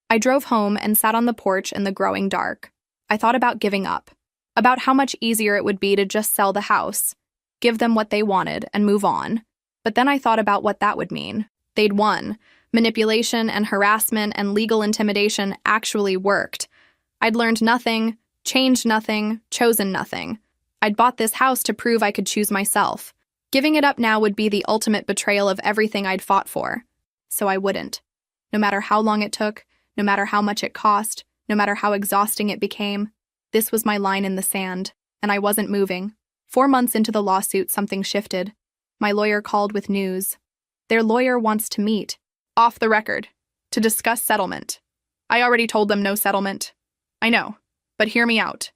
I drove home and sat on the porch in the growing dark. I thought about giving up, about how much easier it would be to just sell the house, give them what they wanted, and move on. But then I thought about what that would mean. They'd won. Manipulation and harassment and legal intimidation actually worked. I'd learned nothing, changed nothing, chosen nothing. I'd bought this house to prove I could choose myself. Giving it up now would be the ultimate betrayal of everything I'd fought for. So I wouldn't. No matter how long it took, no matter how much it cost, no matter how exhausting it became, this was my line in the sand, and I wasn't moving. 4 months into the lawsuit, something shifted. My lawyer called with news. Their lawyer wants to meet. Off the record, to discuss settlement. I already told them no settlement. I know, but hear me out.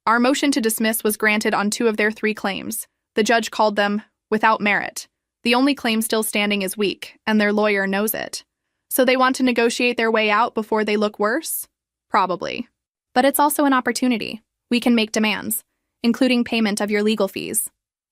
Our motion to dismiss was granted on 2 of their 3 claims. The judge called them without merit. The only claim still standing is weak, and their lawyer knows it. So they want to negotiate their way out before they look worse? Probably. But it's also an opportunity. We can make demands, including payment of your legal fees.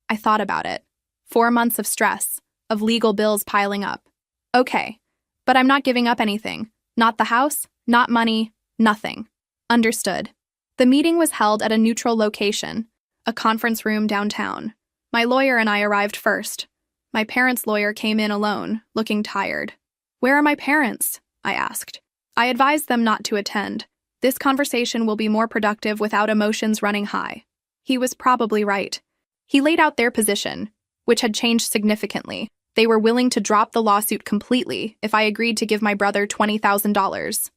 I thought about it. 4 months of stress, of legal bills piling up. Okay. But I'm not giving up anything. Not the house, not money, nothing. Understood. The meeting was held at a neutral location, a conference room downtown. My lawyer and I arrived first. My parents' lawyer came in alone, looking tired. "Where are my parents?" I asked. I advised them not to attend. This conversation will be more productive without emotions running high. He was probably right. He laid out their position, which had changed significantly. They were willing to drop the lawsuit completely if I agreed to give my brother $20,000.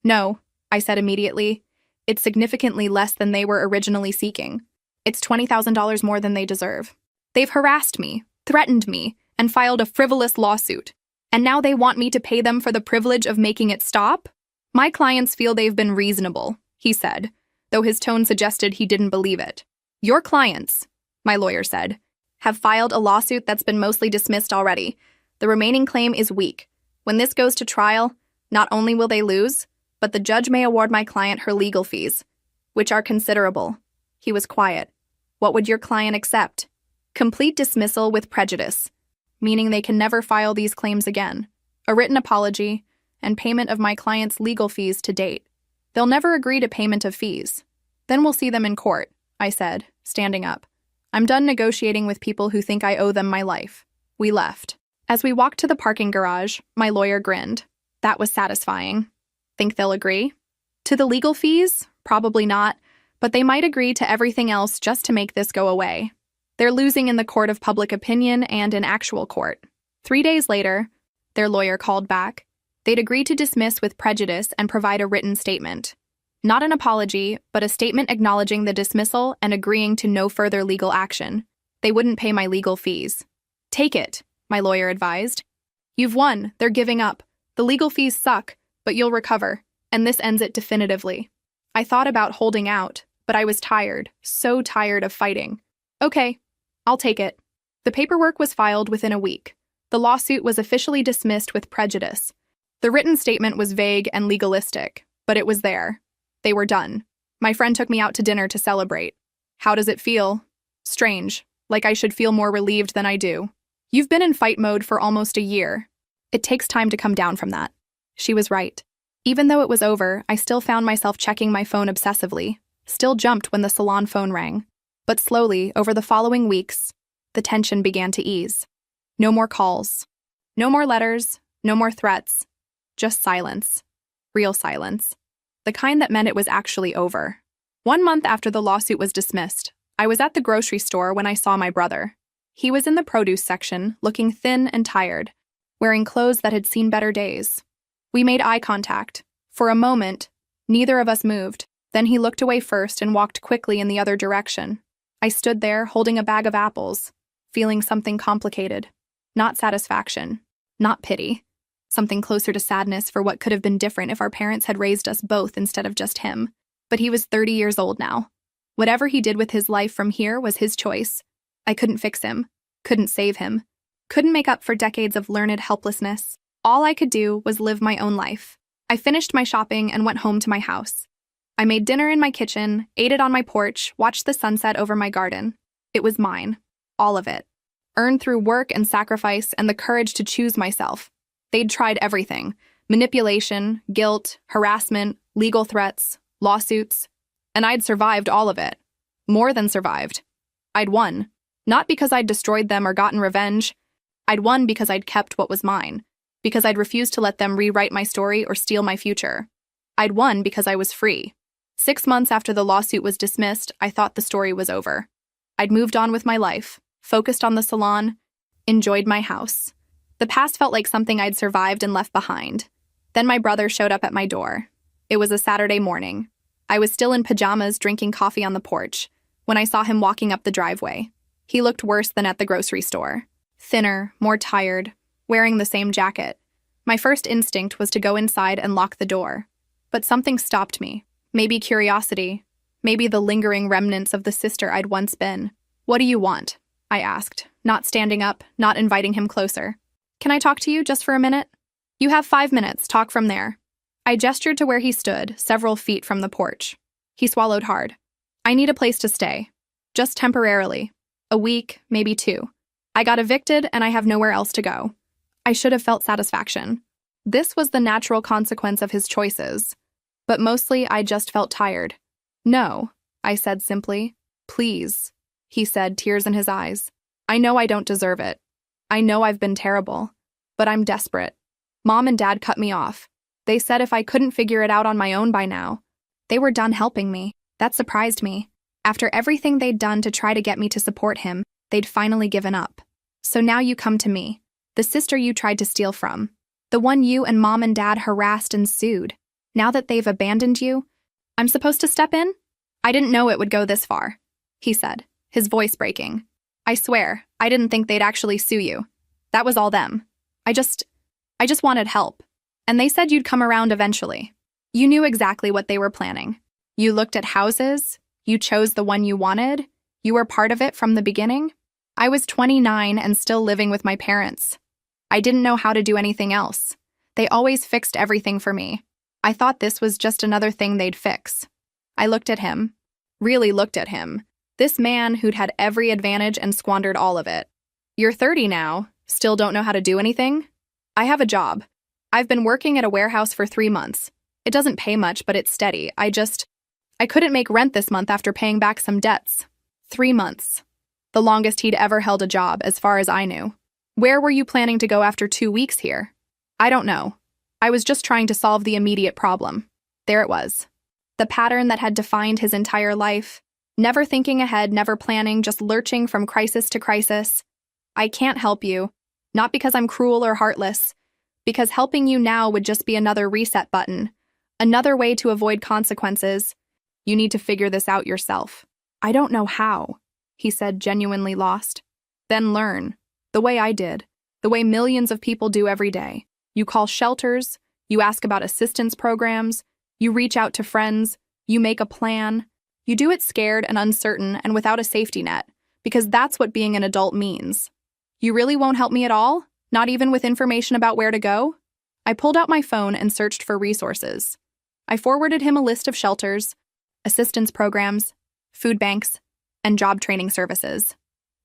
"No," I said immediately. "It's significantly less than they were originally seeking. It's $20,000 more than they deserve. They've harassed me, threatened me, and filed a frivolous lawsuit. And now they want me to pay them for the privilege of making it stop? My clients feel they've been reasonable," he said, though his tone suggested he didn't believe it. "Your clients," my lawyer said, "have filed a lawsuit that's been mostly dismissed already. The remaining claim is weak. When this goes to trial, not only will they lose, but the judge may award my client her legal fees, which are considerable." He was quiet. "What would your client accept?" "Complete dismissal with prejudice, meaning they can never file these claims again, a written apology, and payment of my client's legal fees to date. They'll never agree to payment of fees. Then we'll see them in court," I said, standing up. "I'm done negotiating with people who think I owe them my life." We left. As we walked to the parking garage, my lawyer grinned. That was satisfying. "Think they'll agree?" "To the legal fees? Probably not, but they might agree to everything else just to make this go away. They're losing in the court of public opinion and in actual court." 3 days later, their lawyer called back. They'd agree to dismiss with prejudice and provide a written statement. Not an apology, but a statement acknowledging the dismissal and agreeing to no further legal action. They wouldn't pay my legal fees. "Take it," my lawyer advised. "You've won. They're giving up. The legal fees suck, but you'll recover, and this ends it definitively." I thought about holding out, but I was tired, so tired of fighting. "Okay, I'll take it." The paperwork was filed within a week. The lawsuit was officially dismissed with prejudice. The written statement was vague and legalistic, but it was there. They were done. My friend took me out to dinner to celebrate. "How does it feel?" "Strange, like I should feel more relieved than I do." "You've been in fight mode for almost a year. It takes time to come down from that." She was right. Even though it was over, I still found myself checking my phone obsessively, still jumped when the salon phone rang. But slowly, over the following weeks, the tension began to ease. No more calls. No more letters. No more threats. Just silence. Real silence. The kind that meant it was actually over. 1 month after the lawsuit was dismissed, I was at the grocery store when I saw my brother. He was in the produce section, looking thin and tired, wearing clothes that had seen better days. We made eye contact. For a moment, neither of us moved. Then he looked away first and walked quickly in the other direction. I stood there, holding a bag of apples, feeling something complicated. Not satisfaction. Not pity. Something closer to sadness for what could have been different if our parents had raised us both instead of just him. But he was 30 years old now. Whatever he did with his life from here was his choice. I couldn't fix him. Couldn't save him. Couldn't make up for decades of learned helplessness. All I could do was live my own life. I finished my shopping and went home to my house. I made dinner in my kitchen, ate it on my porch, watched the sunset over my garden. It was mine. All of it. Earned through work and sacrifice and the courage to choose myself. They'd tried everything. Manipulation, guilt, harassment, legal threats, lawsuits. And I'd survived all of it. More than survived. I'd won. Not because I'd destroyed them or gotten revenge. I'd won because I'd kept what was mine. Because I'd refused to let them rewrite my story or steal my future. I'd won because I was free. 6 months after the lawsuit was dismissed, I thought the story was over. I'd moved on with my life, focused on the salon, enjoyed my house. The past felt like something I'd survived and left behind. Then my brother showed up at my door. It was a Saturday morning. I was still in pajamas drinking coffee on the porch when I saw him walking up the driveway. He looked worse than at the grocery store. Thinner, more tired, wearing the same jacket. My first instinct was to go inside and lock the door. But something stopped me. Maybe curiosity. Maybe the lingering remnants of the sister I'd once been. "What do you want?" I asked, not standing up, not inviting him closer. "Can I talk to you just for a minute?" "You have 5 minutes, talk from there." I gestured to where he stood, several feet from the porch. He swallowed hard. "I need a place to stay. Just temporarily. A week, maybe 2. I got evicted and I have nowhere else to go." I should have felt satisfaction. This was the natural consequence of his choices. But mostly, I just felt tired. No, I said simply. Please, he said, tears in his eyes. I know I don't deserve it. I know I've been terrible. But I'm desperate. Mom and Dad cut me off. They said if I couldn't figure it out on my own by now, they were done helping me. That surprised me. After everything they'd done to try to get me to support him, they'd finally given up. So now you come to me, the sister you tried to steal from, the one you and Mom and Dad harassed and sued. Now that they've abandoned you, I'm supposed to step in? I didn't know it would go this far, he said, his voice breaking. I swear, I didn't think they'd actually sue you. That was all them. I just wanted help. And they said you'd come around eventually. You knew exactly what they were planning. You looked at houses. You chose the one you wanted. You were part of it from the beginning. I was 29 and still living with my parents. I didn't know how to do anything else. They always fixed everything for me. I thought this was just another thing they'd fix. I looked at him. Really looked at him. This man who'd had every advantage and squandered all of it. You're 30 now. Still don't know how to do anything? I have a job. I've been working at a warehouse for 3 months. It doesn't pay much, but it's steady. I couldn't make rent this month after paying back some debts. 3 months. The longest he'd ever held a job, as far as I knew. Where were you planning to go after 2 weeks here? I don't know. I was just trying to solve the immediate problem. There it was. The pattern that had defined his entire life. Never thinking ahead, never planning, just lurching from crisis to crisis. I can't help you. Not because I'm cruel or heartless. Because helping you now would just be another reset button. Another way to avoid consequences. You need to figure this out yourself. I don't know how, he said, genuinely lost. Then learn. The way I did. The way millions of people do every day. You call shelters. You ask about assistance programs. You reach out to friends. You make a plan. You do it scared and uncertain and without a safety net, because that's what being an adult means. You really won't help me at all? Not even with information about where to go? I pulled out my phone and searched for resources. I forwarded him a list of shelters, assistance programs, food banks, and job training services.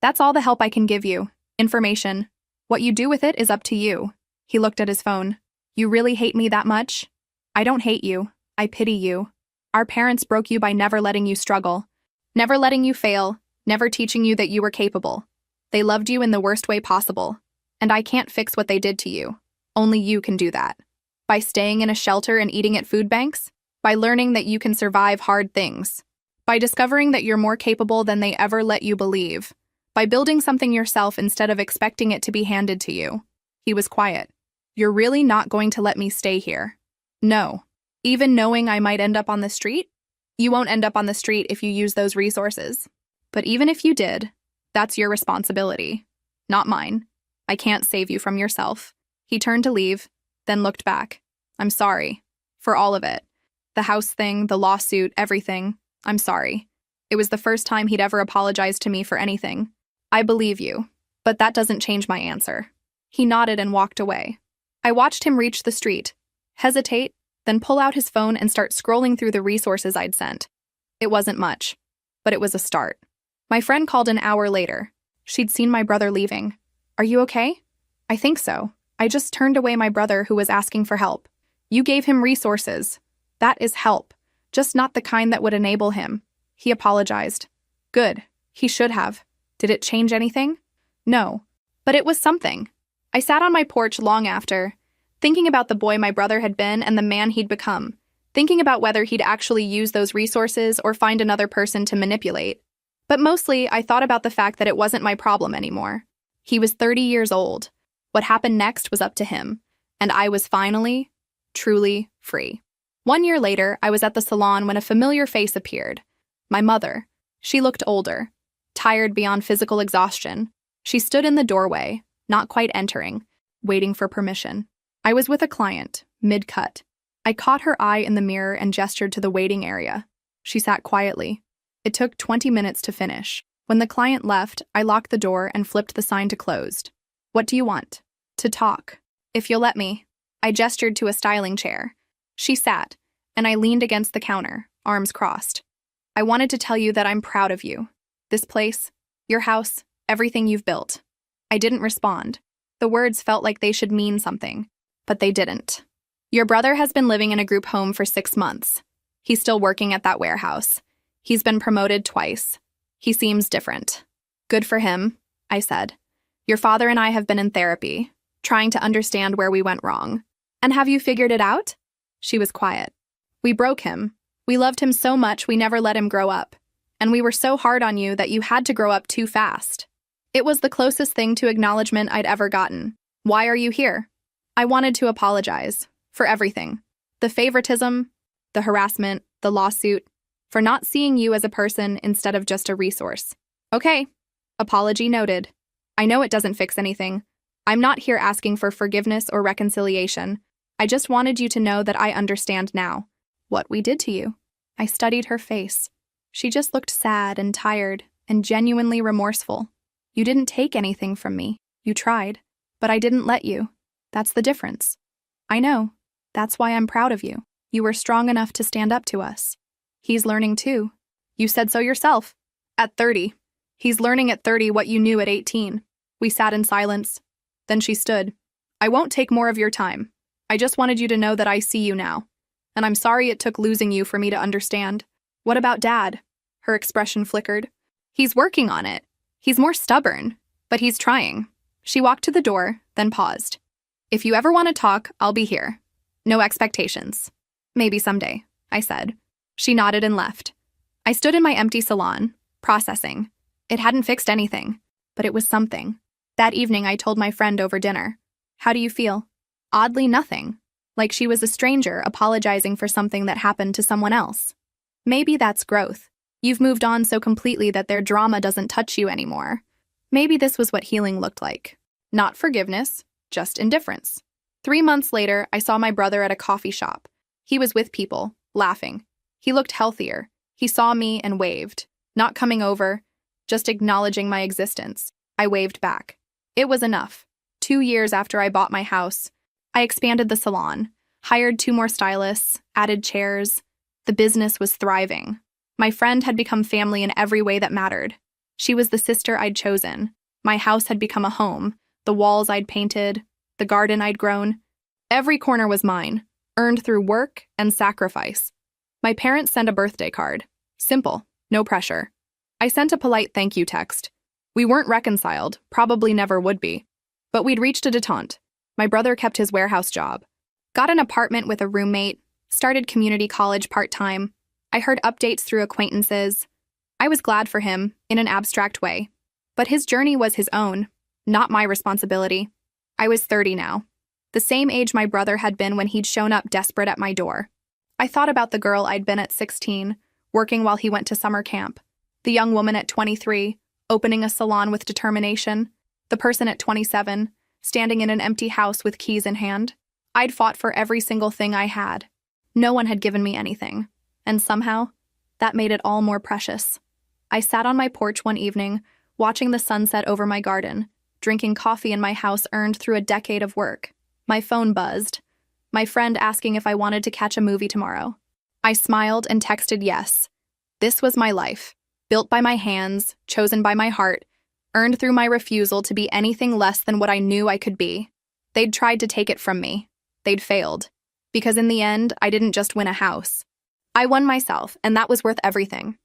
That's all the help I can give you. Information. What you do with it is up to you. He looked at his phone. You really hate me that much? I don't hate you. I pity you. Our parents broke you by never letting you struggle, never letting you fail, never teaching you that you were capable. They loved you in the worst way possible. And I can't fix what they did to you. Only you can do that. By staying in a shelter and eating at food banks? By learning that you can survive hard things? By discovering that you're more capable than they ever let you believe? By building something yourself instead of expecting it to be handed to you? He was quiet. You're really not going to let me stay here? No. Even knowing I might end up on the street? You won't end up on the street if you use those resources. But even if you did, that's your responsibility, not mine. I can't save you from yourself. He turned to leave, then looked back. I'm sorry. For all of it. The house thing, the lawsuit, everything. I'm sorry. It was the first time he'd ever apologized to me for anything. I believe you, but that doesn't change my answer. He nodded and walked away. I watched him reach the street, hesitate, then pull out his phone and start scrolling through the resources I'd sent. It wasn't much, but it was a start. My friend called an hour later. She'd seen my brother leaving. Are you okay? I think so. I just turned away my brother who was asking for help. You gave him resources. That is help, just not the kind that would enable him. He apologized. Good. He should have. Did it change anything? No. But it was something. I sat on my porch long after, thinking about the boy my brother had been and the man he'd become, thinking about whether he'd actually use those resources or find another person to manipulate. But mostly, I thought about the fact that it wasn't my problem anymore. He was 30 years old. What happened next was up to him, and I was finally, truly free. 1 year later, I was at the salon when a familiar face appeared. My mother. She looked older, tired beyond physical exhaustion. She stood in the doorway, not quite entering, waiting for permission. I was with a client, mid-cut. I caught her eye in the mirror and gestured to the waiting area. She sat quietly. It took 20 minutes to finish. When the client left, I locked the door and flipped the sign to closed. What do you want? To talk. If you'll let me. I gestured to a styling chair. She sat, and I leaned against the counter, arms crossed. I wanted to tell you that I'm proud of you. This place, your house, everything you've built. I didn't respond. The words felt like they should mean something. but they didn't. Your brother has been living in a group home for 6 months. He's still working at that warehouse. He's been promoted twice. He seems different. Good for him, I said. Your father and I have been in therapy, trying to understand where we went wrong. And have you figured it out? She was quiet. We broke him. We loved him so much we never let him grow up. And we were so hard on you that you had to grow up too fast. It was the closest thing to acknowledgement I'd ever gotten. Why are you here? I wanted to apologize for everything. The favoritism, the harassment, the lawsuit, for not seeing you as a person instead of just a resource. Okay, apology noted. I know it doesn't fix anything. I'm not here asking for forgiveness or reconciliation. I just wanted you to know that I understand now what we did to you. I studied her face. She just looked sad and tired and genuinely remorseful. You didn't take anything from me. You tried, but I didn't let you. That's the difference. I know. That's why I'm proud of you. You were strong enough to stand up to us. He's learning too. You said so yourself. At 30. He's learning at 30 what you knew at 18. We sat in silence. Then she stood. I won't take more of your time. I just wanted you to know that I see you now. And I'm sorry it took losing you for me to understand. What about Dad? Her expression flickered. He's working on it. He's more stubborn, but he's trying. She walked to the door, then paused. If you ever want to talk, I'll be here. No expectations. Maybe someday, I said. She nodded and left. I stood in my empty salon, processing. It hadn't fixed anything, but it was something. That evening, I told my friend over dinner. How do you feel? Oddly, nothing. Like she was a stranger apologizing for something that happened to someone else. Maybe that's growth. You've moved on so completely that their drama doesn't touch you anymore. Maybe this was what healing looked like. Not forgiveness, just indifference. 3 months later, I saw my brother at a coffee shop. He was with people, laughing. He looked healthier. He saw me and waved, not coming over, just acknowledging my existence. I waved back. It was enough. 2 years after I bought my house, I expanded the salon, hired 2 more stylists, added chairs. The business was thriving. My friend had become family in every way that mattered. She was the sister I'd chosen. My house had become a home, the walls I'd painted, the garden I'd grown. Every corner was mine, earned through work and sacrifice. My parents sent a birthday card. Simple, no pressure. I sent a polite thank you text. We weren't reconciled, probably never would be. But we'd reached a detente. My brother kept his warehouse job, got an apartment with a roommate, started community college part-time. I heard updates through acquaintances. I was glad for him, in an abstract way. But his journey was his own, not my responsibility. I was 30 now, the same age my brother had been when he'd shown up desperate at my door. I thought about the girl I'd been at 16, working while he went to summer camp, the young woman at 23, opening a salon with determination, the person at 27, standing in an empty house with keys in hand. I'd fought for every single thing I had. No one had given me anything, and somehow, that made it all more precious. I sat on my porch one evening, watching the sunset over my garden, drinking coffee in my house earned through a decade of work. My phone buzzed. My friend asking if I wanted to catch a movie tomorrow. I smiled and texted yes. This was my life, built by my hands, chosen by my heart, earned through my refusal to be anything less than what I knew I could be. They'd tried to take it from me. They'd failed. Because in the end, I didn't just win a house. I won myself, and that was worth everything.